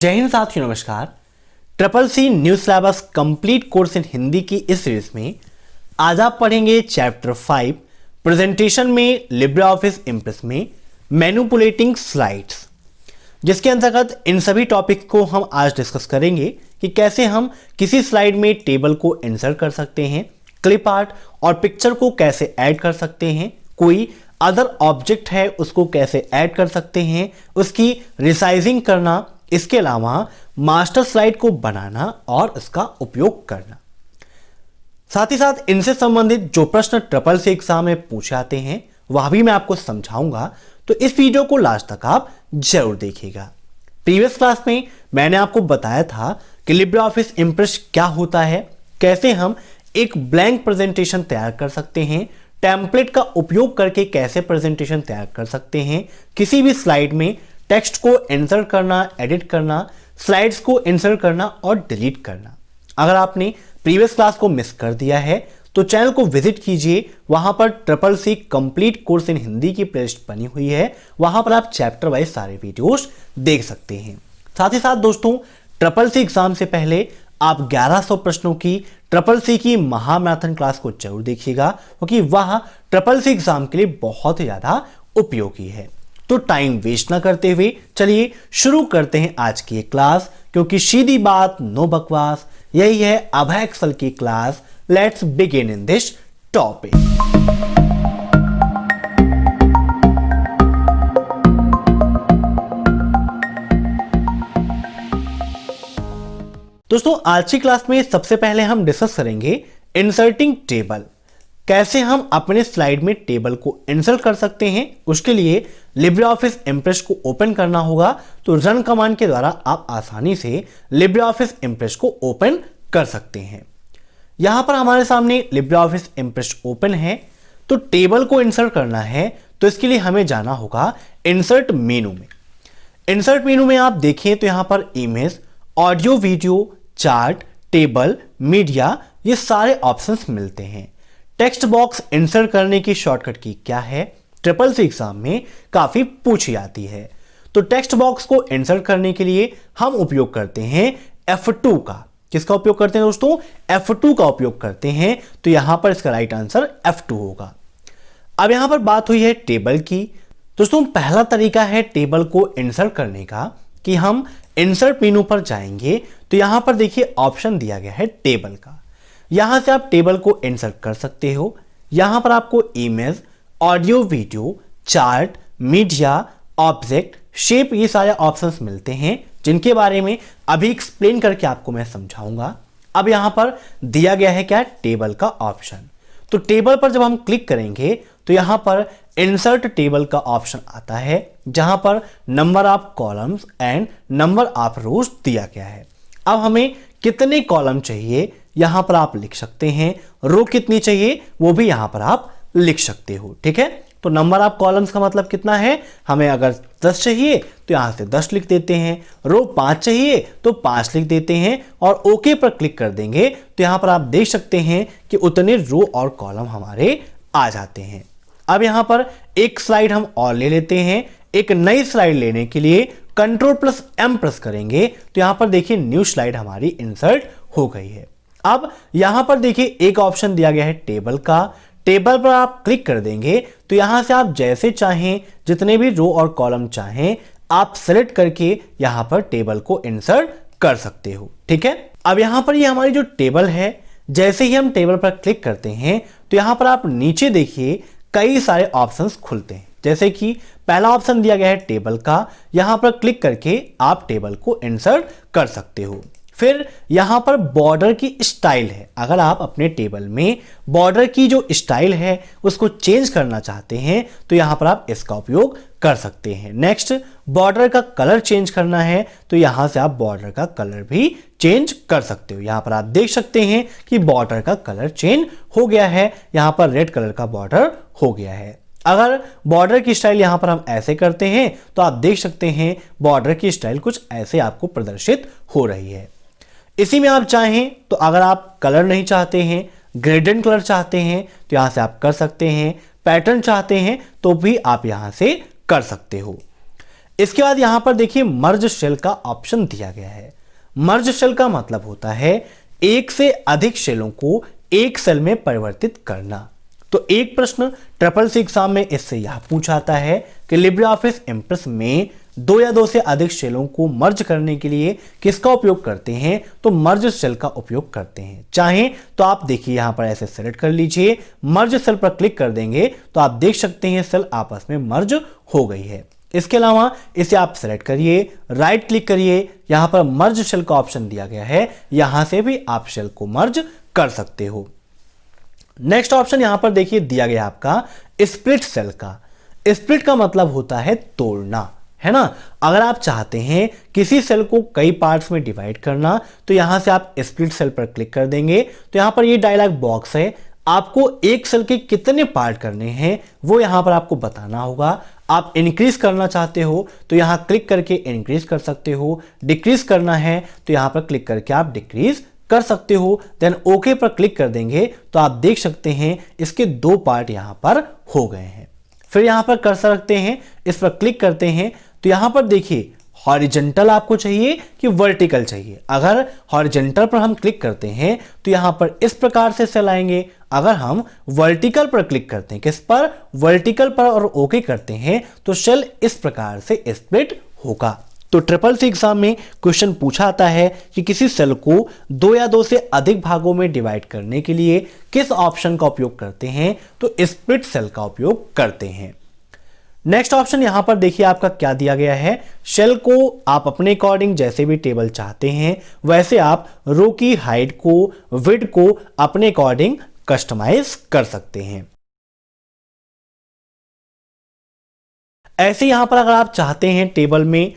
जय हिंद साथियों, नमस्कार। Triple C new syllabus complete course in Hindi की इस सीरीज में आज आप पढ़ेंगे चैप्टर 5 प्रेजेंटेशन में लिब्रे ऑफिस इम्प्रेस में मैनिपुलेटिंग स्लाइड्स, जिसके अंतर्गत इन सभी टॉपिक को हम आज डिस्कस करेंगे कि कैसे हम किसी स्लाइड में टेबल को इंसर्ट कर सकते हैं, क्लिप आर्ट और पिक्चर को कैसे ऐड कर सकते हैं, कोई अदर ऑब्जेक्ट है उसको कैसे ऐड कर सकते हैं, उसकी रिसाइजिंग करना, इसके अलावा मास्टर स्लाइड को बनाना और इसका उपयोग करना। साथ ही साथ इनसे संबंधित जो प्रश्न ट्रिपल सी एग्जाम में पूछे आते हैं वह भी मैं आपको समझाऊंगा, तो इस वीडियो को लास्ट तक आप जरूर देखिएगा। प्रीवियस क्लास में मैंने आपको बताया था कि लिब्रे ऑफिस इम्प्रेस क्या होता है, कैसे हम एक ब्लैंक प्रेजेंटेशन तैयार कर सकते हैं, टेम्पलेट का उपयोग करके कैसे प्रेजेंटेशन तैयार कर सकते हैं, किसी भी स्लाइड में टेक्स्ट को इंसर्ट करना, एडिट करना, स्लाइड्स को इंसर्ट करना और डिलीट करना। अगर आपने प्रीवियस क्लास को मिस कर दिया है तो चैनल को विजिट कीजिए, वहां पर triple C complete course in Hindi की प्लेलिस्ट बनी हुई है, वहां पर आप चैप्टर वाइज सारे वीडियोस देख सकते हैं। साथ ही साथ दोस्तों, ट्रिपल सी एग्जाम से पहले आप 1100 प्रश्नों की ट्रिपल सी की महामैराथन क्लास को जरूर देखिएगा, क्योंकि वह ट्रिपल सी एग्जाम के लिए बहुत ही ज्यादा उपयोगी है। तो टाइम वेस्ट ना करते हुए चलिए शुरू करते हैं आज की ये क्लास, क्योंकि सीधी बात नो बकवास, यही है अभय एक्सेल की class. Let's begin in this topic. दोस्तों, आज की क्लास में सबसे पहले हम डिस्कस करेंगे इंसर्टिंग टेबल। कैसे हम अपने स्लाइड में टेबल को इंसर्ट कर सकते हैं। उसके लिए लिब्रे ऑफिस इम्प्रेस को ओपन करना होगा, तो रन कमांड के द्वारा आप आसानी से लिब्रे ऑफिस इम्प्रेस को ओपन कर सकते हैं। यहां पर हमारे सामने लिब्रे ऑफिस इम्प्रेस ओपन है, तो टेबल को इंसर्ट करना है तो इसके लिए हमें जाना होगा इंसर्ट मेनू में। इंसर्ट मेनू में आप देखें तो यहां पर image, audio, video, chart, table, media, ये सारे ऑप्शंस मिलते हैं। टेक्स्ट बॉक्स इंसर्ट करने की शॉर्टकट की क्या है, ट्रिपल सी एग्जाम में काफी पूछी आती है। तो टेक्स्ट बॉक्स को इंसर्ट करने के लिए हम उपयोग करते हैं F2 का। किसका उपयोग करते हैं दोस्तों? F2 का उपयोग करते हैं। तो यहां पर इसका राइट आंसर F2 होगा। अब यहां पर बात हुई है टेबल की। दोस्तों, पहला तरीका है टेबल को इंसर्ट करने का कि हम इंसर्ट मेनू पर जाएंगे, तो यहां पर देखिए ऑप्शन दिया गया है टेबल का। यहां से आप टेबल को इंसर्ट कर सकते हो। यहां पर आपको image, audio, video, chart, media, object, shape, ये सारे ऑप्शंस मिलते हैं, जिनके बारे में अभी एक्सप्लेन करके आपको मैं समझाऊंगा। अब यहां पर दिया गया है क्या? टेबल का ऑप्शन। तो टेबल पर जब हम क्लिक करेंगे तो यहां पर इंसर्ट टेबल का ऑप्शन आता है, जहां पर number of columns and number of रोज दिया गया है। अब हमें कितने कॉलम चाहिए यहां पर आप लिख सकते हैं, रो कितनी चाहिए वो भी यहां पर आप लिख सकते हो। ठीक है, तो नंबर ऑफ कॉलम्स का मतलब कितना है, हमें अगर 10 चाहिए तो यहां से 10 लिख देते हैं, रो 5 चाहिए तो 5 लिख देते हैं और ओके पर क्लिक कर देंगे तो यहां पर आप देख सकते हैं कि उतने रो और कॉलम हमारे आ जाते हैं। अब यहां पर एक स्लाइड हम और ले लेते हैं। एक नई स्लाइड लेने के लिए Ctrl+M प्रेस करेंगे तो यहां पर देखिए न्यू स्लाइड हमारी इंसर्ट हो गई है। अब यहां पर देखिए एक ऑप्शन दिया गया है टेबल का। टेबल पर आप क्लिक कर देंगे तो यहां से आप जैसे चाहें जितने भी रो और कॉलम चाहें आप सेलेक्ट करके यहां पर टेबल को इंसर्ट कर सकते हो। ठीक है, अब यहां पर ये हमारी जो टेबल है, जैसे ही हम टेबल पर क्लिक करते हैं तो यहां पर आप नीचे देखिए कई सारे ऑप्शंस खुलते हैं। जैसे कि पहला ऑप्शन दिया गया है टेबल का, यहां पर क्लिक करके आप टेबल को इंसर्ट कर सकते हो। फिर यहां पर बॉर्डर की स्टाइल है, अगर आप अपने टेबल में बॉर्डर की जो स्टाइल है उसको चेंज करना चाहते हैं तो यहां पर आप इसका उपयोग कर सकते हैं। नेक्स्ट, बॉर्डर का कलर चेंज करना है तो यहां से आप बॉर्डर का कलर भी चेंज कर सकते हो। यहां पर आप देख सकते हैं कि बॉर्डर का कलर चेंज हो गया है, यहां पर रेड कलर का बॉर्डर हो गया है। अगर बॉर्डर की स्टाइल यहां पर हम ऐसे करते हैं तो आप देख सकते हैं बॉर्डर की स्टाइल कुछ ऐसे आपको प्रदर्शित हो रही है। इसी में आप चाहें तो अगर आप कलर नहीं चाहते हैं, ग्रेडियंट कलर चाहते हैं तो यहां से आप कर सकते हैं, पैटर्न चाहते हैं तो भी आप यहां से कर सकते हो। इसके बाद यहां पर देखिए मर्ज सेल का ऑप्शन दिया गया है। मर्ज सेल का मतलब होता है एक से अधिक सेलों को एक सेल में परिवर्तित करना। तो एक प्रश्न ट्रिपल सी एग्जाम में इससे यह पूछाता है कि लिब्रे ऑफिस इंप्रेस में दो या दो से अधिक सेलों को मर्ज करने के लिए किसका उपयोग करते हैं, तो मर्ज सेल का उपयोग करते हैं। चाहें तो आप देखिए यहां पर ऐसे सेलेक्ट कर लीजिए, मर्ज सेल पर क्लिक कर देंगे तो आप देख सकते हैं सेल आपस में मर्ज हो गई है। इसके अलावा इसे आप सेलेक्ट करिए, राइट क्लिक करिए, यहां पर मर्ज सेल का ऑप्शन दिया गया है, यहां से भी आप सेल को मर्ज कर सकते हो। नेक्स्ट ऑप्शन यहां पर देखिए दिया गया आपका स्प्लिट सेल का। स्प्लिट का मतलब होता है तोड़ना, है ना। अगर आप चाहते हैं किसी सेल को कई पार्ट्स में डिवाइड करना तो यहां से आप स्प्लिट सेल पर क्लिक कर देंगे तो यहां पर ये डायलॉग बॉक्स है, आपको एक सेल के कितने पार्ट करने हैं वो यहां पर आपको बताना होगा। आप इंक्रीज करना चाहते हो तो यहां क्लिक करके इंक्रीज कर सकते हो, डिक्रीज करना है तो यहां पर क्लिक करके आप डिक्रीज कर सकते हो। देन ओके पर क्लिक कर देंगे तो आप देख सकते हैं इसके दो पार्ट यहां पर हो गए हैं। फिर यहां पर कर्सर रखते हैं, इस पर क्लिक करते हैं तो यहां पर देखिए हॉरिजॉन्टल आपको चाहिए कि वर्टिकल चाहिए। अगर हॉरिजॉन्टल पर हम क्लिक करते हैं तो यहां पर इस प्रकार से सेल आएंगे। अगर हम वर्टिकल पर क्लिक करते हैं, किस पर, वर्टिकल पर, और ओके करते हैं तो सेल इस प्रकार से स्प्लिट होगा। तो ट्रिपल सी एग्जाम में क्वेश्चन पूछा आता है कि किसी सेल को दो या दो से अधिक भागों में डिवाइड करने के लिए किस ऑप्शन का उपयोग करते हैं, तो स्प्लिट सेल का उपयोग करते हैं। नेक्स्ट ऑप्शन यहां पर देखिए आपका क्या दिया गया है, सेल को आप अपने अकॉर्डिंग जैसे भी टेबल चाहते हैं वैसे आप रो की हाइट को, विड्थ को अपने अकॉर्डिंग कस्टमाइज कर सकते हैं। ऐसे यहां पर अगर आप चाहते हैं टेबल में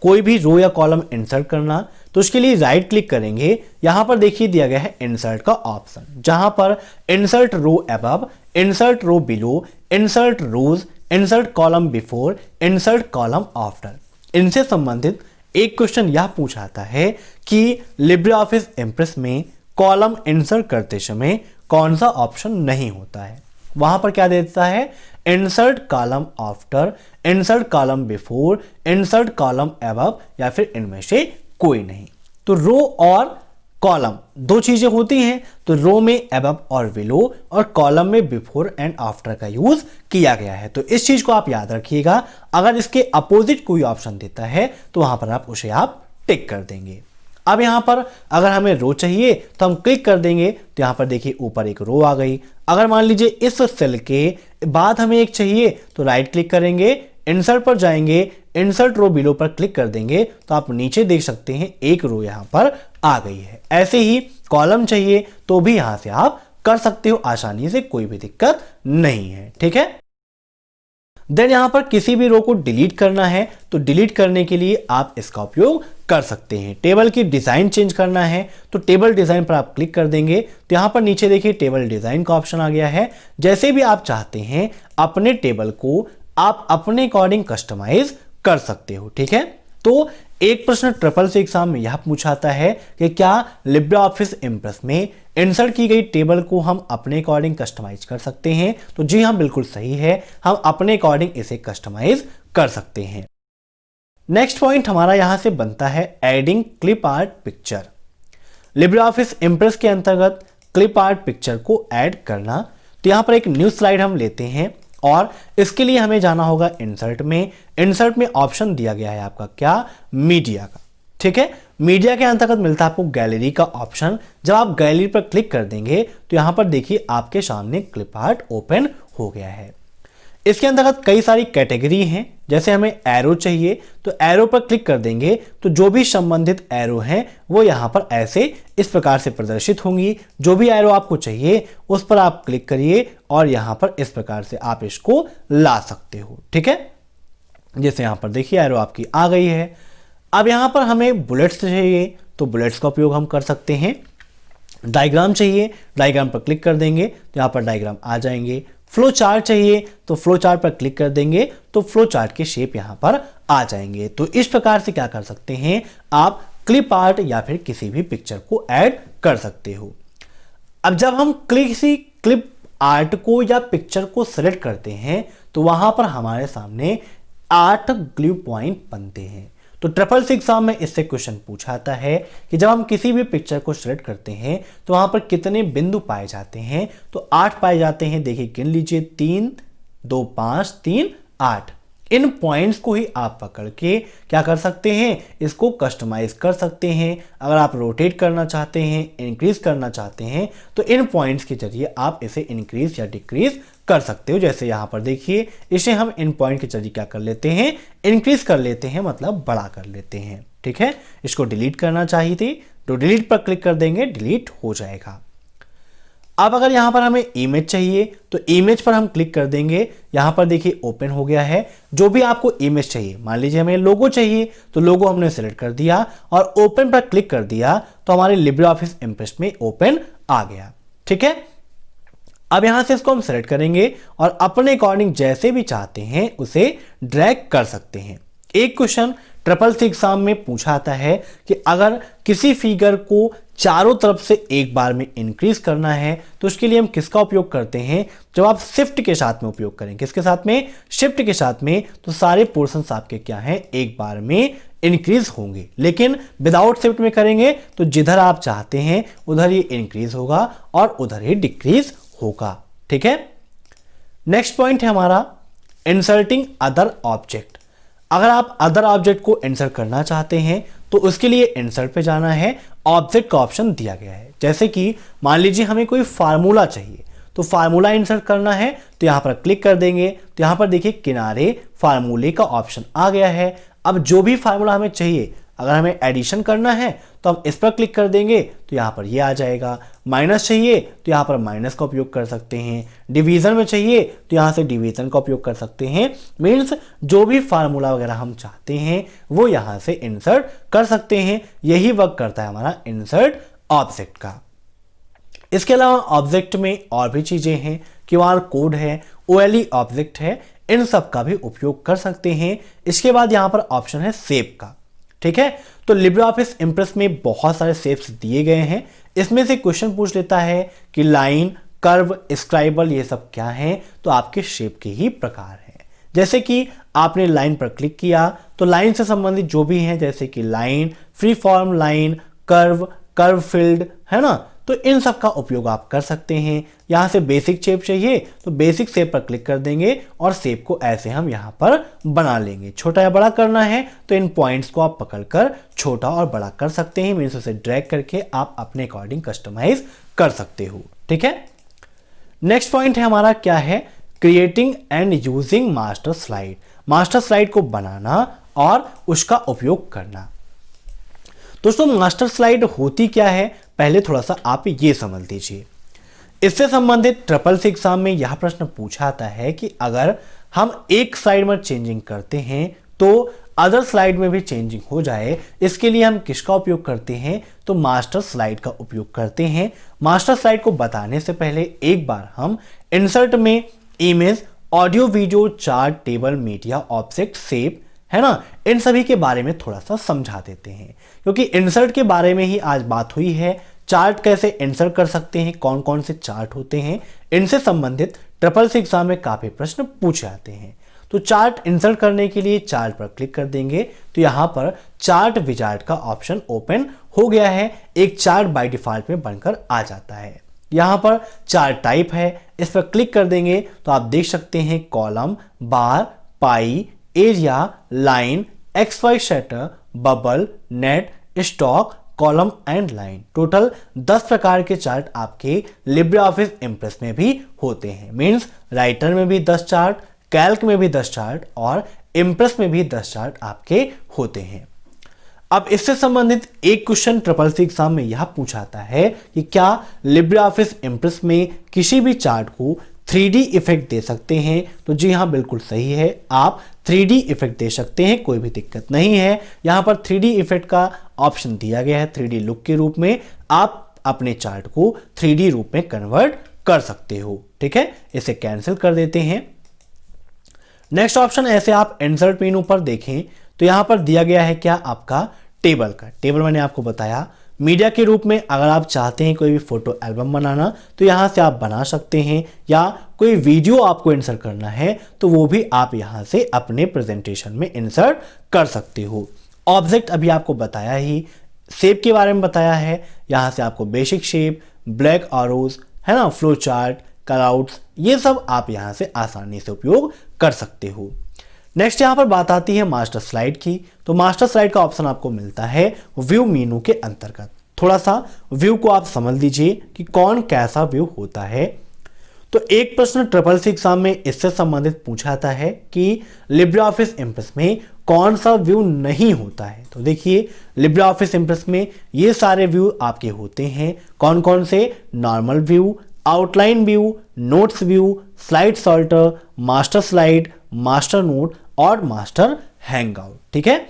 कोई भी रो या कॉलम इंसर्ट करना तो उसके लिए राइट क्लिक करेंगे, यहां पर देखिए दिया गया है इंसर्ट का ऑप्शन, जहां पर insert row above, insert row below, insert rows, insert column before, insert column after. इनसे संबंधित एक क्वेश्चन यह पूछाता है कि लिब्रे ऑफिस इंप्रेस में कॉलम इंसर्ट करते समय कौन सा ऑप्शन नहीं होता है। वहां पर क्या देता है, insert column after, insert column before, insert column above, या फिर इनमें से कोई नहीं। तो रो और कॉलम दो चीजें होती हैं, तो रो में अबव और बिलो और कॉलम में बिफोर एंड आफ्टर का यूज किया गया है। तो इस चीज को आप याद रखिएगा, अगर इसके अपोजिट कोई ऑप्शन देता है तो वहां पर आप उसे आप टिक कर देंगे। अब यहां पर अगर हमें रो चाहिए तो हम क्लिक कर देंगे तो यहां पर देखिए ऊपर एक रो आ गई। अगर मान लीजिए इस सेल के बाद हमें एक चाहिए तो राइट क्लिक करेंगे, इंसर्ट पर जाएंगे, इंसर्ट रो बिलो पर क्लिक कर देंगे तो आप नीचे देख सकते हैं एक रो यहां पर आ गई है। ऐसे ही कॉलम चाहिए तो भी यहां से आप कर सकते हो आसानी से, कोई भी दिक्कत नहीं है, ठीक है। देन यहां पर किसी भी रो को डिलीट करना है तो डिलीट करने के लिए आप इसका उपयोग कर सकते हैं। टेबल की डिजाइन चेंज करना है तो टेबल डिजाइन पर आप क्लिक कर देंगे तो यहां पर नीचे देखिए टेबल डिजाइन का ऑप्शन आ गया है। जैसे भी आप चाहते हैं अपने टेबल को आप अपने अकॉर्डिंग कस्टमाइज कर सकते हो, ठीक है। तो एक प्रश्न ट्रिपल सी एग्जाम में यह पूछाता है कि क्या लिब्रे ऑफिस इंप्रेस में इंसर्ट की गई टेबल को हम अपने अकॉर्डिंग कस्टमाइज कर सकते हैं, तो जी हाँ बिल्कुल सही है, हम अपने अकॉर्डिंग इसे कस्टमाइज कर सकते हैं। नेक्स्ट पॉइंट हमारा यहां से बनता है adding clip art picture. Libre Office Impress के अंतर्गत क्लिप आर्ट पिक्चर को ऐड करना। तो यहां पर एक न्यू स्लाइड हम लेते हैं और इसके लिए हमें जाना होगा इंसर्ट में। इंसर्ट में ऑप्शन दिया गया है आपका क्या, मीडिया का, ठीक है। मीडिया के अंतर्गत मिलता है आपको गैलरी का ऑप्शन। जब आप गैलरी पर क्लिक कर देंगे तो यहां पर देखिए आपके सामने क्लिप आर्ट ओपन हो गया है। इसके अंतर्गत कई सारी कैटेगरी हैं, जैसे हमें एरो चाहिए तो एरो पर क्लिक कर देंगे तो जो भी संबंधित एरो हैं वो यहां पर ऐसे इस प्रकार से प्रदर्शित होंगी। जो भी एरो आपको चाहिए उस पर आप क्लिक करिए और यहां पर इस प्रकार से आप इसको ला सकते हो, ठीक है। जैसे यहां पर देखिए एरो आपकी आ गई है। अब यहां पर हमें बुलेट्स चाहिए तो बुलेट्स का उपयोग हम कर सकते हैं। डायग्राम चाहिए, डायग्राम पर क्लिक कर देंगे तो यहां पर डायग्राम आ जाएंगे। फ्लो चार्ट चाहिए तो फ्लो चार्ट पर क्लिक कर देंगे तो फ्लो चार्ट के शेप यहां पर आ जाएंगे। तो इस प्रकार से क्या कर सकते हैं, आप क्लिप आर्ट या फिर किसी भी पिक्चर को ऐड कर सकते हो। अब जब हम किसी क्लिप आर्ट को या पिक्चर को सिलेक्ट करते हैं तो वहां पर हमारे सामने 8 ग्लू पॉइंट बनते हैं। तो ट्रिपल सी एग्जाम में इससे क्वेश्चन पूछा आता है कि जब हम किसी भी पिक्चर को सिलेक्ट करते हैं तो वहां पर कितने बिंदु पाए जाते हैं। तो 8 पाए जाते हैं। देखिए गिन लीजिए, 3 2 5 3 8। इन पॉइंट्स को ही आप पकड़ के क्या कर सकते हैं, इसको कस्टमाइज कर सकते हैं। अगर आप रोटेट करना चाहते हैं, इंक्रीज करना चाहते हैं, तो इन पॉइंट्स के जरिए आप इसे इंक्रीज या डिक्रीज कर सकते हो। जैसे यहां पर देखिए, इसे हम इन पॉइंट के जरिए क्या कर लेते हैं, इंक्रीज कर लेते हैं, मतलब बड़ा कर लेते हैं। ठीक है, इसको डिलीट करना चाहिए थी तो डिलीट पर क्लिक कर देंगे, डिलीट हो जाएगा। अब अगर यहां पर हमें इमेज चाहिए तो इमेज पर हम क्लिक कर देंगे। यहां पर देखिए ओपन हो गया है। जो भी आपको इमेज चाहिए, मान लीजिए हमें लोगो चाहिए तो लोगो हमने सेलेक्ट कर दिया और ओपन पर क्लिक कर दिया तो हमारे लिब्रे ऑफिस इंप्रेस में ओपन आ गया। ठीक है, अब यहां से इसको हम सेलेक्ट करेंगे और अपने अकॉर्डिंग जैसे भी चाहते हैं उसे ड्रैग कर सकते हैं। एक क्वेश्चन ट्रिपल सी एग्जाम में पूछा आता है कि अगर किसी फिगर को चारों तरफ से एक बार में इंक्रीज करना है तो उसके लिए हम किसका उपयोग करते हैं। जब आप शिफ्ट के साथ में उपयोग करें, किसके साथ में, शिफ्ट के साथ में, तो सारे पोर्शंस आपके क्या हैं, एक बार में इंक्रीज होंगे। लेकिन विदाउट शिफ्ट में करेंगे तो जिधर आप चाहते हैं उधर ये इंक्रीज होगा और उधर ही डिक्रीज होगा। ठीक है, नेक्स्ट पॉइंट है हमारा इंसर्टिंग अदर ऑब्जेक्ट। अगर आप अदर ऑब्जेक्ट को इंसर्ट करना चाहते हैं तो उसके लिए इंसर्ट पे जाना है। ऑब्जेक्ट का ऑप्शन दिया गया है। जैसे कि मान लीजिए हमें कोई फार्मूला चाहिए तो फार्मूला इंसर्ट करना है तो यहां पर क्लिक कर देंगे। तो यहां पर देखिए किनारे फार्मूले का ऑप्शन आ गया है। अब जो भी फार्मूला हमें चाहिए, अगर हमें एडिशन करना है तो हम इस पर क्लिक कर देंगे तो यहाँ पर ये आ जाएगा। माइनस चाहिए तो यहाँ पर माइनस का उपयोग कर सकते हैं। डिवीजन में चाहिए तो यहाँ से डिवीजन का उपयोग कर सकते हैं। मीन्स जो भी फार्मूला वगैरह हम चाहते हैं वो यहाँ से इंसर्ट कर सकते हैं। यही वर्क करता है हमारा इंसर्ट ऑब्जेक्ट का। इसके अलावा ऑब्जेक्ट में और भी चीजें हैं, क्यूआर कोड है, ओएलई ऑब्जेक्ट है, इन सब का भी उपयोग कर सकते हैं। इसके बाद यहाँ पर ऑप्शन है शेप का। ठीक है, तो लिब्रे ऑफिस इंप्रेस में बहुत सारे शेप्स दिए गए हैं। इसमें से क्वेश्चन पूछ लेता है कि लाइन, कर्व, स्क्राइबल ये सब क्या हैं, तो आपके शेप के ही प्रकार हैं। जैसे कि आपने लाइन पर क्लिक किया तो लाइन से संबंधित जो भी हैं, जैसे कि line, free form line, curve, curve field, है ना, तो इन सब का उपयोग आप कर सकते हैं। यहां से बेसिक शेप चाहिए तो बेसिक शेप पर क्लिक कर देंगे और शेप को ऐसे हम यहां पर बना लेंगे। छोटा या बड़ा करना है तो इन पॉइंट्स को आप पकड़कर छोटा और बड़ा कर सकते हैं। मीन्स उसे ड्रैग करके आप अपने अकॉर्डिंग कस्टमाइज कर सकते हो। ठीक है, नेक्स्ट पॉइंट है हमारा क्या है, creating and using master slide. Master slide को बनाना और उसका उपयोग करना। दोस्तों मास्टर स्लाइड होती क्या है, पहले थोड़ा सा आप ये समझ लीजिए। इससे संबंधित ट्रिपल सी एग्जाम में यह प्रश्न पूछा आता है कि अगर हम एक स्लाइड में चेंजिंग करते हैं तो अदर स्लाइड में भी चेंजिंग हो जाए, इसके लिए हम किसका उपयोग करते हैं, तो मास्टर स्लाइड का उपयोग करते हैं। मास्टर स्लाइड को बताने से पहले एक बार हम इंसर्ट में image, audio, video, chart, table, media, object, shape, है ना, इन सभी के बारे में थोड़ा सा समझा देते हैं, क्योंकि इंसर्ट के बारे में ही आज बात हुई है। चार्ट कैसे इंसर्ट कर सकते हैं, कौन कौन से चार्ट होते हैं, इनसे संबंधित ट्रिपल सी एग्जाम में काफी प्रश्न पूछे जाते हैं। तो चार्ट इंसर्ट करने के लिए चार्ट पर क्लिक कर देंगे तो यहां पर चार्ट विजार्ड का ऑप्शन ओपन हो गया है। एक चार्ट बाय डिफॉल्ट में बनकर आ जाता है। यहां पर चार्ट टाइप है, इस पर क्लिक कर देंगे तो आप देख सकते हैं column, bar, pi, area, line, XY shutter, bubble, net, stock, column and line. Total 10 प्रकार के चार्ट आपके लिब्रे ऑफिस इंप्रेस में भी होते हैं। मीन्स राइटर में भी 10 चार्ट, कैल्क में भी 10 चार्ट और इंप्रेस में भी 10 चार्ट आपके होते हैं। अब इससे संबंधित एक क्वेश्चन ट्रिपल सी एग्जाम में यह पूछाता है कि क्या लिब्रे ऑफिस इंप्रेस में किसी भी चार्ट को 3D इफेक्ट दे सकते हैं, तो जी हाँ बिल्कुल सही है, आप 3D इफेक्ट दे सकते हैं, कोई भी दिक्कत नहीं है। यहां पर 3D इफेक्ट का ऑप्शन दिया गया है। 3D लुक के रूप में आप अपने चार्ट को 3D रूप में कन्वर्ट कर सकते हो। ठीक है, इसे कैंसिल कर देते हैं। नेक्स्ट ऑप्शन ऐसे आप इंसर्ट मेनू पर देखें तो यहां पर दिया गया है क्या, आपका टेबल का। टेबल मैंने आपको बताया मीडिया के रूप में अगर आप चाहते हैं कोई भी फोटो एल्बम बनाना तो यहाँ से आप बना सकते हैं, या कोई वीडियो आपको इंसर्ट करना है तो वो भी आप यहाँ से अपने प्रेजेंटेशन में इंसर्ट कर सकते हो। ऑब्जेक्ट अभी आपको बताया ही, शेप के बारे में बताया है, यहाँ से आपको बेसिक शेप, ब्लैक आरोज है ना, फ्लो चार्ट, कलआउट्स, ये सब आप यहाँ से आसानी से उपयोग कर सकते हो। नेक्स्ट यहाँ पर बात आती है मास्टर स्लाइड की। तो मास्टर स्लाइड का ऑप्शन आपको मिलता है व्यू मेनू के अंतर्गत। थोड़ा सा व्यू को आप समझ लीजिए कि कौन कैसा व्यू होता है। तो एक प्रश्न SSS एग्जाम में इससे संबंधित पूछा जाता है कि लिब्रे ऑफिस इम्प्रेस में कौन सा व्यू नहीं होता है। तो देखिए लिब्रे ऑफिस इम्प्रेस में ये सारे व्यू आपके होते हैं। कौन कौन से? Normal view, outline view, notes view, slide sorter, master slide, master note और मास्टर हैंगआउट। ठीक है,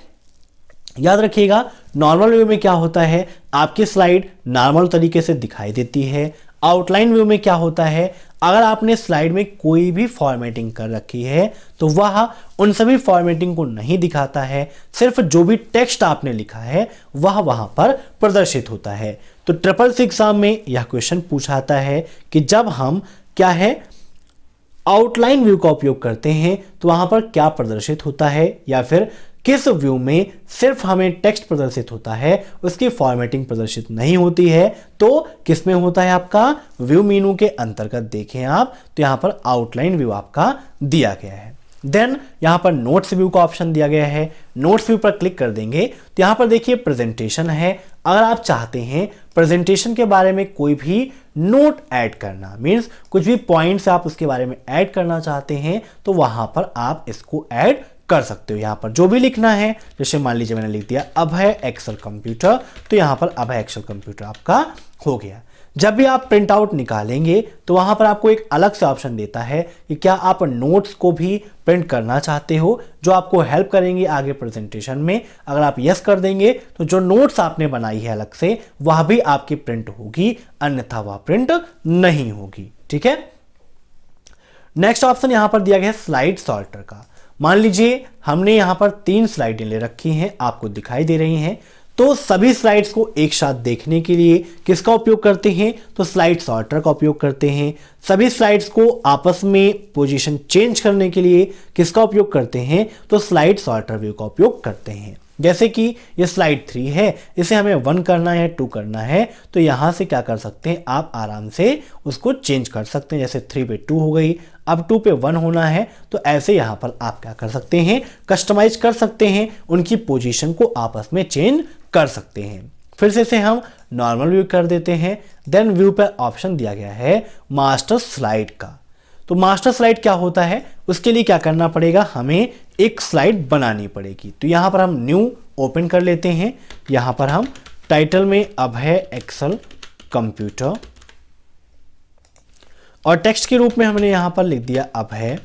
याद रखिएगा नॉर्मल व्यू में क्या होता है, आपकी स्लाइड नॉर्मल तरीके से दिखाई देती है। आउटलाइन व्यू में क्या होता है, अगर आपने स्लाइड में कोई भी फॉर्मेटिंग कर रखी है तो वह उन सभी फॉर्मेटिंग को नहीं दिखाता है, सिर्फ जो भी टेक्स्ट आपने लिखा है वह वहां पर प्रदर्शित होता है। तो SSS एग्जाम में यह क्वेश्चन पूछाता है कि जब हम क्या है आउटलाइन व्यू का उपयोग करते हैं तो वहां पर क्या प्रदर्शित होता है, या फिर किस व्यू में सिर्फ हमें टेक्स्ट प्रदर्शित होता है, उसकी फॉर्मेटिंग प्रदर्शित नहीं होती है। तो किसमें होता है आपका व्यू मेनू के अंतर्गत देखें आप, तो यहां पर आउटलाइन व्यू आपका दिया गया है। देन यहां पर नोट्स व्यू का ऑप्शन दिया गया है। नोट्स व्यू पर क्लिक कर देंगे तो यहां पर देखिए प्रेजेंटेशन है। अगर आप चाहते हैं प्रेजेंटेशन के बारे में कोई भी नोट ऐड करना, मीन्स कुछ भी पॉइंट्स आप उसके बारे में ऐड करना चाहते हैं तो वहां पर आप इसको ऐड कर सकते हो। यहां पर जो भी लिखना है, जैसे मान लीजिए मैंने लिख दिया अभय एक्सेल कंप्यूटर, तो यहां पर अभय एक्सेल कंप्यूटर आपका हो गया। जब भी आप प्रिंट आउट निकालेंगे तो वहां पर आपको एक अलग से ऑप्शन देता है कि क्या आप नोट्स को भी प्रिंट करना चाहते हो, जो आपको हेल्प करेंगे आगे प्रेजेंटेशन में। अगर आप यस कर देंगे तो जो नोट्स आपने बनाई है अलग से वह भी आपकी प्रिंट होगी, अन्यथा वह प्रिंट नहीं होगी। ठीक है, नेक्स्ट ऑप्शन यहां पर दिया गया है स्लाइड सॉर्टर का। मान लीजिए हमने यहां पर 3 स्लाइडें ले रखी हैं, आपको दिखाई दे रही हैं, तो सभी स्लाइड्स को एक साथ देखने के लिए किसका उपयोग करते हैं, तो स्लाइड सॉर्टर का उपयोग करते हैं। सभी स्लाइड्स को आपस में पोजीशन चेंज करने के लिए किसका उपयोग करते हैं, तो स्लाइड सॉर्टर व्यू का उपयोग करते हैं। जैसे कि ये स्लाइड 3 है, इसे हमें 1 करना है, 2 करना है, तो यहां से क्या कर सकते हैं आप आराम से उसको चेंज कर सकते हैं। जैसे 3 पे 2 हो गई, अब 2 पे 1 होना है, तो ऐसे यहां पर आप क्या कर सकते हैं, कस्टमाइज कर सकते हैं, उनकी पोजीशन को आपस में चेंज कर सकते हैं। फिर से इसे हम नॉर्मल व्यू कर देते हैं। देन व्यू पर ऑप्शन दिया गया है मास्टर स्लाइड का। तो मास्टर स्लाइड क्या होता है, उसके लिए क्या करना पड़ेगा, हमें एक स्लाइड बनानी पड़ेगी। तो यहां पर हम न्यू ओपन कर लेते हैं। यहां पर हम टाइटल में अभय एक्सेल कंप्यूटर और टेक्स्ट के रूप में हमने यहां पर लिख दिया अभय,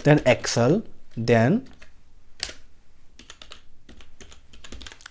देन एक्सेल, देन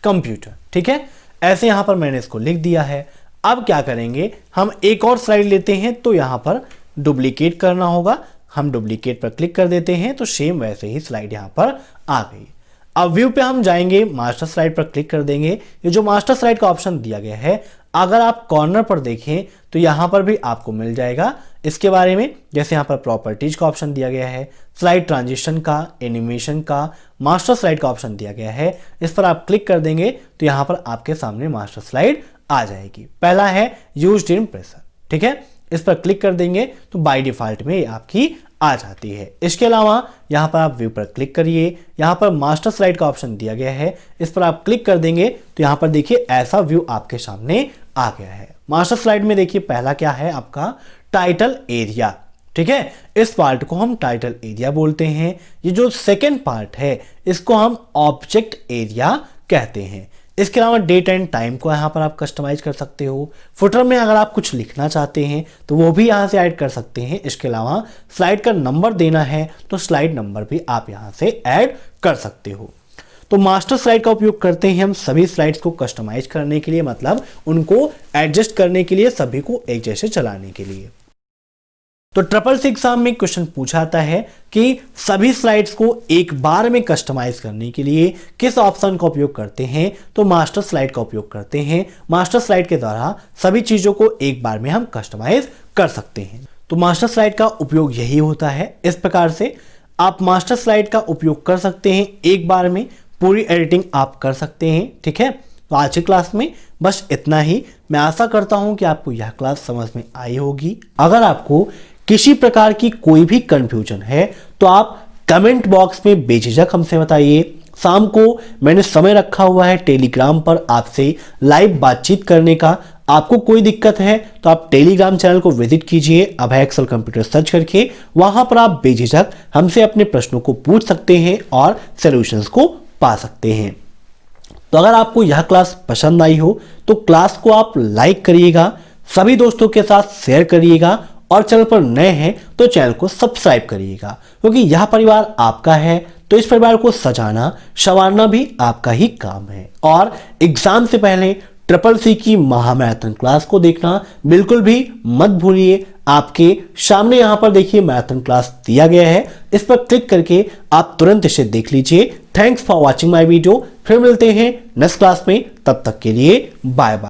कंप्यूटर। ठीक है, ऐसे यहां पर मैंने इसको लिख दिया है। अब क्या करेंगे, हम एक और स्लाइड लेते हैं, तो यहां पर डुप्लीकेट करना होगा। हम डुप्लीकेट पर क्लिक कर देते हैं तो सेम वैसे ही स्लाइड यहां पर आ गई। अब व्यू पे हम जाएंगे, मास्टर स्लाइड पर क्लिक कर देंगे। ये जो मास्टर स्लाइड का ऑप्शन दिया गया है, अगर आप कॉर्नर पर देखें तो यहां पर भी आपको मिल जाएगा इसके बारे में। जैसे यहां पर प्रॉपर्टीज का ऑप्शन दिया गया है, स्लाइड ट्रांजिशन का, एनिमेशन का, मास्टर स्लाइड का ऑप्शन दिया गया है। इस पर आप क्लिक कर देंगे तो यहां पर आपके सामने मास्टर स्लाइड आ जाएगी। पहला है यूज्ड इन प्रेशर। ठीक है, इस पर क्लिक कर देंगे तो बाय डिफॉल्ट में ये आपकी आ जाती है। इसके अलावा यहां पर आप व्यू पर क्लिक करिए, यहां पर मास्टर स्लाइड का ऑप्शन दिया गया है, इस पर आप क्लिक कर देंगे तो यहां पर देखिए ऐसा व्यू आपके सामने आ गया है। मास्टर स्लाइड में देखिए पहला क्या है आपका टाइटल एरिया। ठीक है, इस पार्ट को हम टाइटल एरिया बोलते हैं। ये जो सेकेंड पार्ट है इसको हम ऑब्जेक्ट एरिया कहते हैं। इसके अलावा डेट एंड टाइम को यहाँ पर आप कस्टमाइज कर सकते हो। फुटर में अगर आप कुछ लिखना चाहते हैं तो वो भी यहाँ से ऐड कर सकते हैं। इसके अलावा स्लाइड का नंबर देना है तो स्लाइड नंबर भी आप यहाँ से ऐड कर सकते हो। तो मास्टर स्लाइड का उपयोग करते हैं हम सभी स्लाइड्स को कस्टमाइज करने के लिए, मतलब उनको एडजस्ट करने के लिए, सभी को एक जैसे चलाने के लिए। तो ट्रिपल सी एग्जाम में क्वेश्चन पूछा जाता है कि सभी स्लाइड्स को एक बार में कस्टमाइज करने के लिए किस ऑप्शन का उपयोग करते हैं, तो मास्टर स्लाइड का उपयोग करते हैं। मास्टर स्लाइड के द्वारा सभी चीजों को एक बार में हम कस्टमाइज कर सकते हैं। तो मास्टर स्लाइड का उपयोग यही होता है। इस प्रकार से आप मास्टर स्लाइड का उपयोग कर सकते हैं, एक बार में पूरी एडिटिंग आप कर सकते हैं। ठीक है, तो आज की क्लास में बस इतना ही। मैं आशा करता हूं कि आपको यह क्लास समझ में आई होगी। अगर आपको किसी प्रकार की कोई भी कंफ्यूजन है तो आप कमेंट बॉक्स में बेझिझक हमसे बताइए। शाम को मैंने समय रखा हुआ है टेलीग्राम पर आपसे लाइव बातचीत करने का। आपको कोई दिक्कत है तो आप टेलीग्राम चैनल को विजिट कीजिए, अभय एक्सेल कंप्यूटर सर्च करके। वहां पर आप बेझिझक हमसे अपने प्रश्नों को पूछ सकते हैं और सॉल्यूशंस को पा सकते हैं। तो अगर आपको यह क्लास पसंद आई हो तो क्लास को आप लाइक करिएगा, सभी दोस्तों के साथ शेयर करिएगा और चैनल पर नए हैं तो चैनल को सब्सक्राइब करिएगा, क्योंकि यह परिवार आपका है तो इस परिवार को सजाना संवारना भी आपका ही काम है। और एग्जाम से पहले ट्रिपल सी की महामैराथन क्लास को देखना बिल्कुल भी मत भूलिए। आपके सामने यहां पर देखिए मैराथन क्लास दिया गया है, इस पर क्लिक करके आप तुरंत इसे देख लीजिए। Thanks for watching my video. फिर मिलते हैं नेक्स्ट क्लास में, तब तक के लिए बाय बाय।